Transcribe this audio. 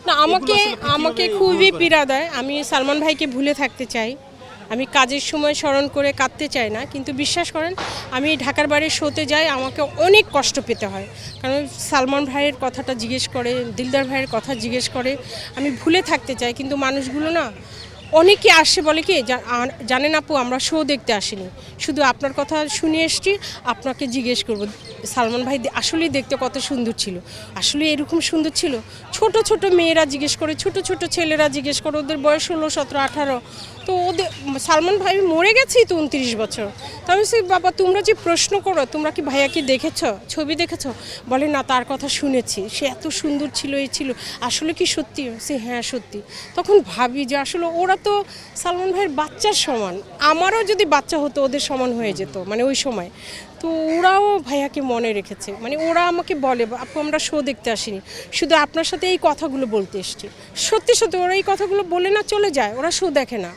না, আমাকে আমাকে খুবই পীড়া দেয়। আমি সালমান ভাইকে ভুলে থাকতে চাই। আমি কাজের সময় স্মরণ করে কাঁদতে চাই না, কিন্তু বিশ্বাস করেন আমি ঢাকার বাড়ির শোতে যাই, আমাকে অনেক কষ্ট পেতে হয়। কারণ সালমান ভাইয়ের কথাটা জিজ্ঞেস করে, দিলদার ভাইয়ের কথা জিজ্ঞেস করে, আমি ভুলে থাকতে চাই, কিন্তু মানুষগুলো না অনেকে আসে বলে কি জানেন আপু, আমরা শো দেখতে আসিনি, শুধু আপনার কথা শুনে এসছি, আপনাকে জিজ্ঞেস করব সালমান ভাই আসলেই দেখতে কত সুন্দর ছিল, আসলে এরকম সুন্দর ছিল। ছোট ছোট মেয়েরা জিজ্ঞেস করে, ছোট ছোট ছেলেরা জিজ্ঞেস করে, ওদের বয়স 16, 17, 18। তো ওদের সালমান ভাই মরে গেছেই তো 29 বছর। তো আমি বলছি, বাবা তোমরা যে প্রশ্ন করো, তোমরা কি ভাইয়াকে দেখেছো, ছবি দেখেছো? বলে না, তার কথা শুনেছি, সে এত সুন্দর ছিল, এই ছিল, আসলে কি সত্যি? সে হ্যাঁ সত্যি। তখন ভাবি যে আসলে ওরা তো সালমান ভাইয়ের বাচ্চার সমান, আমারও যদি বাচ্চা হতো ওদের সমান হয়ে যেত, মানে ওই সময়। তো ওরাও ভাইয়াকে মনে রেখেছে, মানে ওরা আমাকে বলে, আপু আমরা শো দেখতে আসিনি, শুধু আপনার সাথে এই কথাগুলো বলতে এসেছি। সত্যি সত্যি ওরা এই কথাগুলো বলে না চলে যায়, ওরা শো দেখে না।